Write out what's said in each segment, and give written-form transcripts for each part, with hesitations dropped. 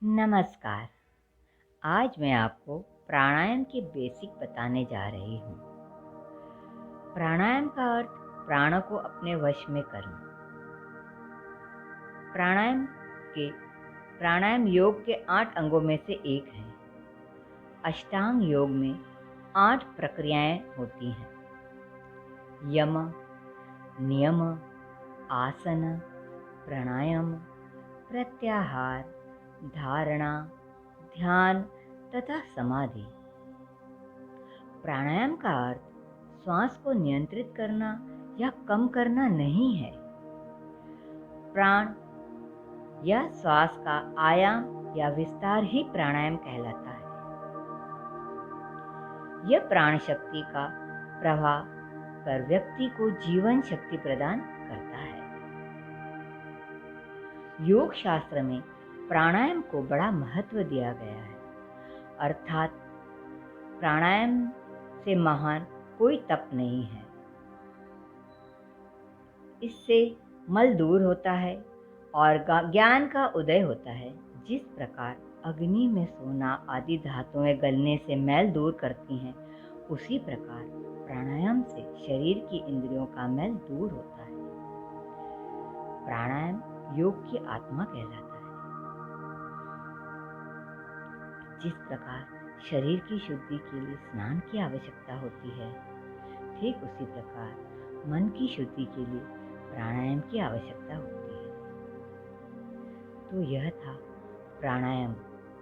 नमस्कार। आज मैं आपको प्राणायाम के बेसिक बताने जा रही हूँ। प्राणायाम का अर्थ प्राणों को अपने वश में करना। प्राणायाम के प्राणायाम योग के 8 अंगों में से एक है। अष्टांग योग में 8 प्रक्रियाएं होती हैं। यम, नियम, आसन, प्राणायाम, प्रत्याहार, धारणा, ध्यान तथा समाधि। प्राणायाम का अर्थ श्वास को नियंत्रित करना या कम करना नहीं है। प्राण या श्वास का आयाम या विस्तार ही प्राणायाम कहलाता है। यह प्राण शक्ति का प्रवाह कर व्यक्ति को जीवन शक्ति प्रदान करता है। योग शास्त्र में प्राणायाम को बड़ा महत्व दिया गया है, अर्थात प्राणायाम से महान कोई तप नहीं है। इससे मल दूर होता है और ज्ञान का उदय होता है। जिस प्रकार अग्नि में सोना आदि धातुएं गलने से मैल दूर करती हैं, उसी प्रकार प्राणायाम से शरीर की इंद्रियों का मैल दूर होता है। प्राणायाम योग की आत्मा कहलाता है। जिस प्रकार शरीर की शुद्धि के लिए स्नान की आवश्यकता होती है, ठीक उसी प्रकार मन की शुद्धि के लिए प्राणायाम की आवश्यकता होती है। तो यह था प्राणायाम।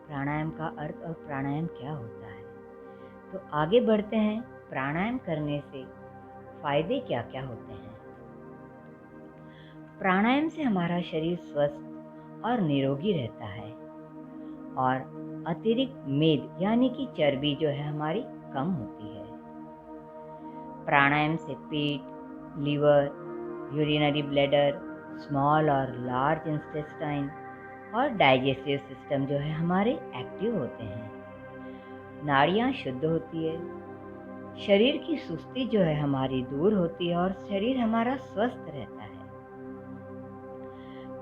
प्राणायाम का अर्थ और प्राणायाम क्या होता है। तो आगे बढ़ते हैं। प्राणायाम करने से फायदे क्या क्या होते हैं। प्राणायाम से हमारा शरीर स्वस्थ और निरोगी रहता है और अतिरिक्त मेद यानी कि चर्बी जो है हमारी कम होती है। प्राणायाम से पेट, लीवर, यूरिनरी ब्लैडर, स्मॉल और लार्ज इंटेस्टाइन और डाइजेस्टिव सिस्टम जो है हमारे एक्टिव होते हैं। नाड़ियाँ शुद्ध होती है। शरीर की सुस्ती जो है हमारी दूर होती है और शरीर हमारा स्वस्थ रहता है।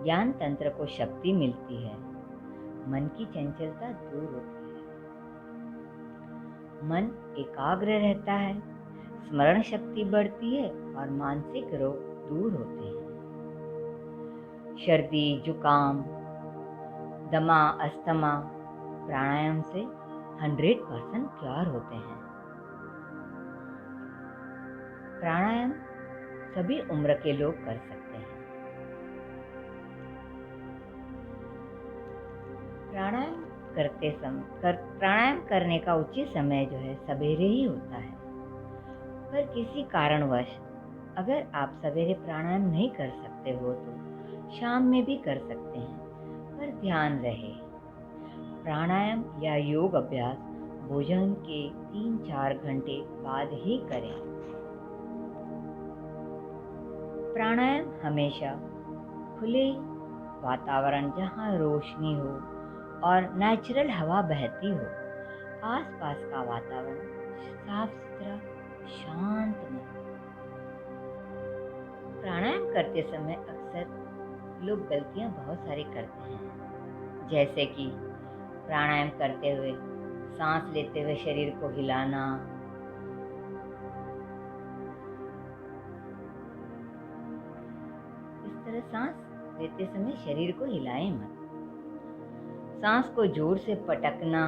ज्ञान तंत्र को शक्ति मिलती है। मन की चंचलता दूर होती है। मन एकाग्र रहता है। स्मरण शक्ति बढ़ती है और मानसिक रोग दूर होते हैं। सर्दी, जुकाम, दमा, अस्थमा प्राणायाम से 100% क्योर होते हैं। प्राणायाम सभी उम्र के लोग कर सकते हैं। प्राणायाम करने का उचित समय जो है सवेरे ही होता है। पर किसी कारणवश अगर आप सवेरे प्राणायाम नहीं कर सकते हो तो शाम में भी कर सकते हैं। पर ध्यान रहे, प्राणायाम या योग अभ्यास भोजन के 3-4 घंटे बाद ही करें। प्राणायाम हमेशा खुले वातावरण जहाँ रोशनी हो और नेचुरल हवा बहती हो, आसपास का वातावरण साफ सुथरा, शांतमय। प्राणायाम करते समय अक्सर लोग गलतियाँ बहुत सारी करते हैं, जैसे कि प्राणायाम करते हुए सांस लेते हुए शरीर को हिलाना, इस तरह सांस लेते समय शरीर को हिलाएं मत। सांस को जोर से पटकना,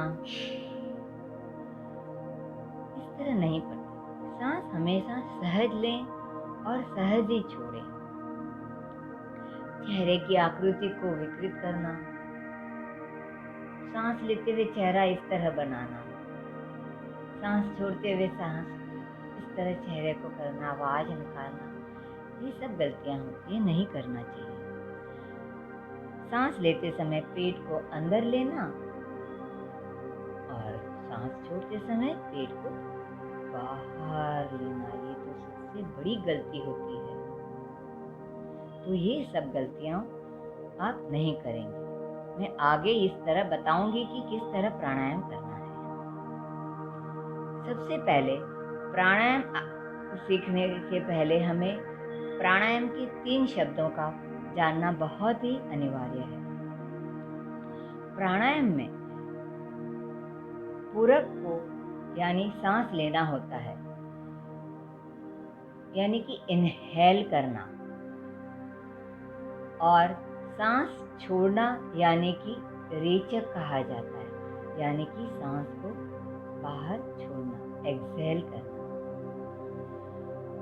इस तरह नहीं पटके। सांस हमेशा सहज लें और सहज ही छोड़ें। चेहरे की आकृति को विकृत करना, सांस लेते हुए चेहरा इस तरह बनाना, सांस छोड़ते हुए सांस इस तरह चेहरे को करना, आवाज निकालना, ये सब गलतियां होती है, नहीं करना चाहिए। सांस लेते समय पेट को अंदर लेना और सांस छोड़ते समय पेट को बाहर लेना, ये तो सबसे बड़ी गलती होती है। तो ये सब गलतियां आप नहीं करेंगे। मैं आगे इस तरह बताऊंगी कि किस तरह प्राणायाम करना है। सबसे पहले प्राणायाम सीखने के पहले हमें प्राणायाम के 3 शब्दों का जानना बहुत ही अनिवार्य है। प्राणायाम में पूरक को यानी सांस लेना होता है, यानी कि इनहेल करना, और सांस छोड़ना यानी कि रेचक कहा जाता है, यानी कि सांस को बाहर छोड़ना, एक्सहेल करना।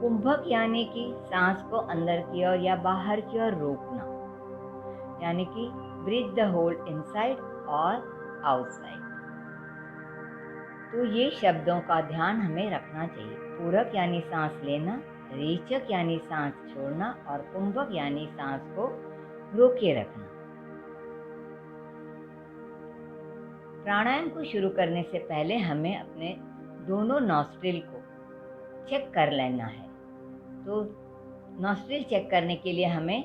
कुंभक यानी कि सांस को अंदर की ओर या बाहर की ओर रोकना, यानी कि ब्रीथ द होल इनसाइड और आउटसाइड। तो ये शब्दों का ध्यान हमें रखना चाहिए। पूरक यानी सांस लेना, रेचक यानी सांस छोड़ना, और कुंभक यानी सांस को रोके रखना। प्राणायाम को शुरू करने से पहले हमें अपने दोनों नॉस्ट्रिल को चेक कर लेना है। तो नॉस्ट्रिल चेक करने के लिए हमें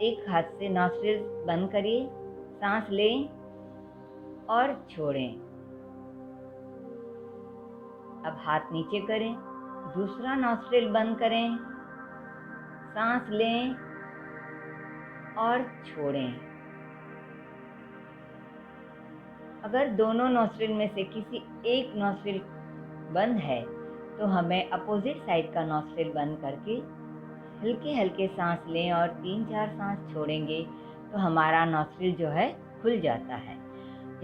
एक हाथ से नॉस्ट्रिल बंद करिए, सांस लें और छोड़ें। अब हाथ नीचे करें, दूसरा नॉस्ट्रिल बंद करें, सांस लें और छोड़ें। अगर दोनों नॉस्ट्रिल में से किसी एक नॉस्ट्रिल बंद है तो हमें अपोजिट साइड का नॉस्ट्रिल बंद करके हल्के हल्के सांस लें और 3-4 सांस छोड़ेंगे तो हमारा नॉस्ट्रिल जो है खुल जाता है,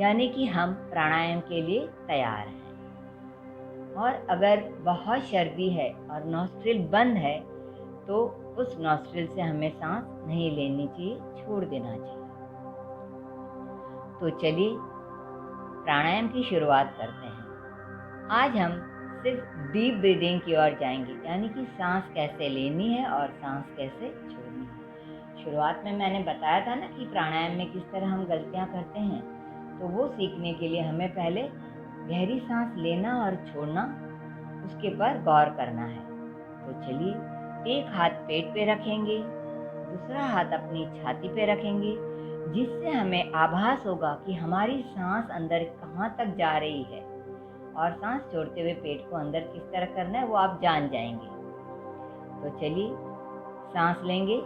यानी कि हम प्राणायाम के लिए तैयार हैं। और अगर बहुत सर्दी है और नॉस्ट्रिल बंद है तो उस नॉस्ट्रिल से हमें सांस नहीं लेनी चाहिए, छोड़ देना चाहिए। तो चलिए प्राणायाम की शुरुआत करते हैं। आज हम सिर्फ डीप ब्रीदिंग की ओर जाएंगे, यानी कि सांस कैसे लेनी है और सांस कैसे छोड़नी है। शुरुआत में मैंने बताया था ना कि प्राणायाम में किस तरह हम गलतियां करते हैं, तो वो सीखने के लिए हमें पहले गहरी सांस लेना और छोड़ना, उसके पर गौर करना है। तो चलिए, एक हाथ पेट पे रखेंगे, दूसरा हाथ अपनी छाती पे रखेंगे, जिससे हमें आभास होगा कि हमारी सांस अंदर कहाँ तक जा रही है, और सांस छोड़ते हुए पेट को अंदर किस तरह करना है वो आप जान जाएंगे। तो चलिए सांस लेंगे,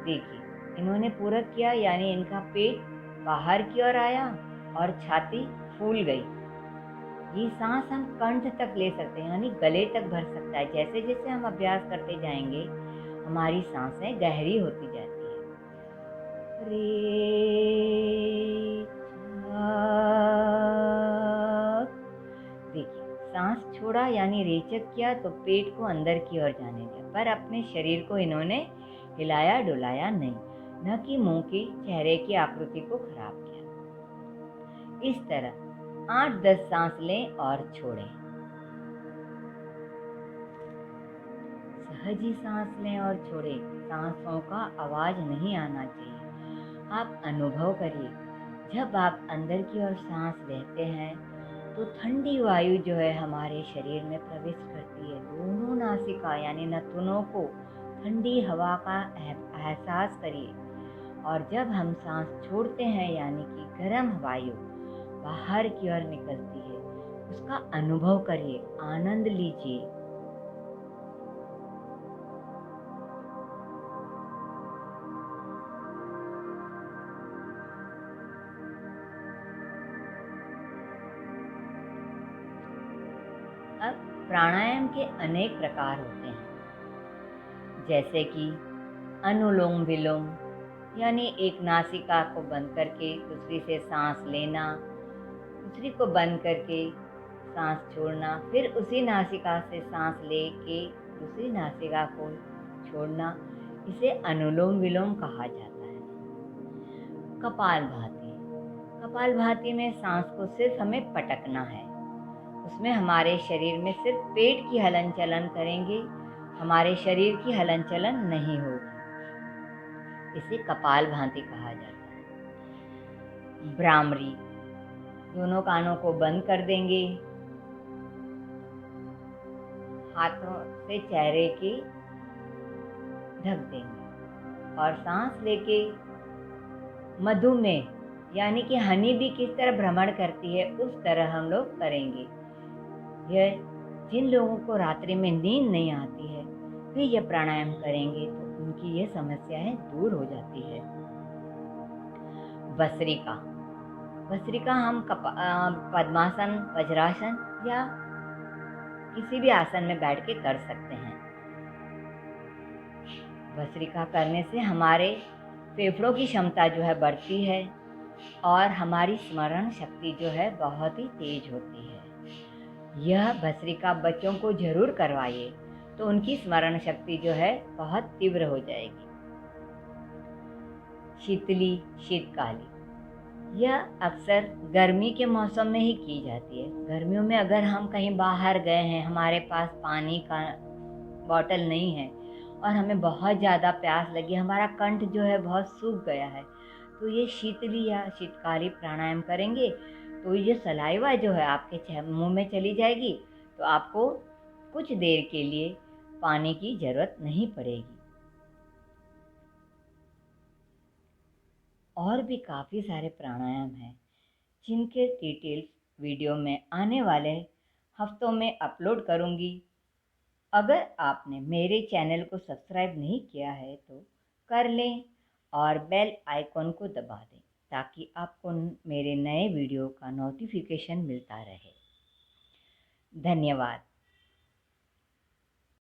देखिए इन्होंने पूरक किया, यानी इनका पेट बाहर की ओर आया और छाती फूल गई। ये सांस हम कंठ तक ले सकते हैं, यानी गले तक भर सकता है। जैसे जैसे हम अभ्यास करते जाएंगे हमारी सांसें गहरी होती जाती है। देखिए सांस छोड़ा यानी रेचक किया तो पेट को अंदर की ओर जाने दिया, पर अपने शरीर को इन्होंने हिलाया डुलाया नहीं, न कि मुंह की चेहरे की आकृति को खराब किया। इस तरह 8-10 सांस लें और छोड़ें। सहज ही सांस लें और छोड़ें, सांसों का आवाज नहीं आना चाहिए। आप अनुभव करिए, जब आप अंदर की ओर सांस लेते हैं तो ठंडी वायु जो है हमारे शरीर में प्रवेश करती है। दोनों नासिका यानी नाखूनों को ठंडी हवा का एहसास करिए, और जब हम सांस छोड़ते हैं यानी कि गर्म वायु बाहर की ओर निकलती है, उसका अनुभव करिए, आनंद लीजिए। अब प्राणायाम के अनेक प्रकार होते हैं, जैसे कि अनुलोम विलोम, यानी एक नासिका को बंद करके दूसरी से सांस लेना, दूसरी को बंद करके सांस छोड़ना, फिर उसी नासिका से सांस लेके दूसरी नासिका को छोड़ना, इसे अनुलोम विलोम कहा जाता है। कपालभाति, कपालभाति में सांस को सिर्फ हमें पटकना है, उसमें हमारे शरीर में सिर्फ पेट की हलन चलन करेंगे, हमारे शरीर की हलन चलन नहीं होगी, इसे कपालभाति कहा जाता है। भ्रामरी, दोनों कानों को बंद कर देंगे, हाथों से चेहरे की ढक देंगे और सांस लेके मधुमेह यानी कि हनी भी किस तरह भ्रमण करती है उस तरह हम लोग करेंगे। यह जिन लोगों को रात्रि में नींद नहीं आती है वे ये प्राणायाम करेंगे तो उनकी ये समस्याएं दूर हो जाती है। भस्त्रिका। भस्त्रिका हम पद्मासन, वज्रासन या किसी भी आसन में बैठ के कर सकते हैं। भस्त्रिका करने से हमारे फेफड़ों की क्षमता जो है बढ़ती है और हमारी स्मरण शक्ति जो है बहुत ही तेज होती है। यह भस्त्रिका बच्चों को जरूर करवाइए तो उनकी स्मरण शक्ति जो है बहुत तीव्र हो जाएगी। शीतली, शीतकाली, यह अक्सर गर्मी के मौसम में ही की जाती है। गर्मियों में अगर हम कहीं बाहर गए हैं, हमारे पास पानी का बॉटल नहीं है और हमें बहुत ज़्यादा प्यास लगी, हमारा कंठ जो है बहुत सूख गया है, तो ये शीतली या शीतकाली प्राणायाम करेंगे तो ये सलाइवा जो है आपके मुंह में चली जाएगी, तो आपको कुछ देर के लिए पानी की ज़रूरत नहीं पड़ेगी। और भी काफ़ी सारे प्राणायाम हैं जिनके डिटेल्स वीडियो में आने वाले हफ्तों में अपलोड करूँगी। अगर आपने मेरे चैनल को सब्सक्राइब नहीं किया है तो कर लें और बेल आइकॉन को दबा दें ताकि आपको मेरे नए वीडियो का नोटिफिकेशन मिलता रहे। धन्यवाद।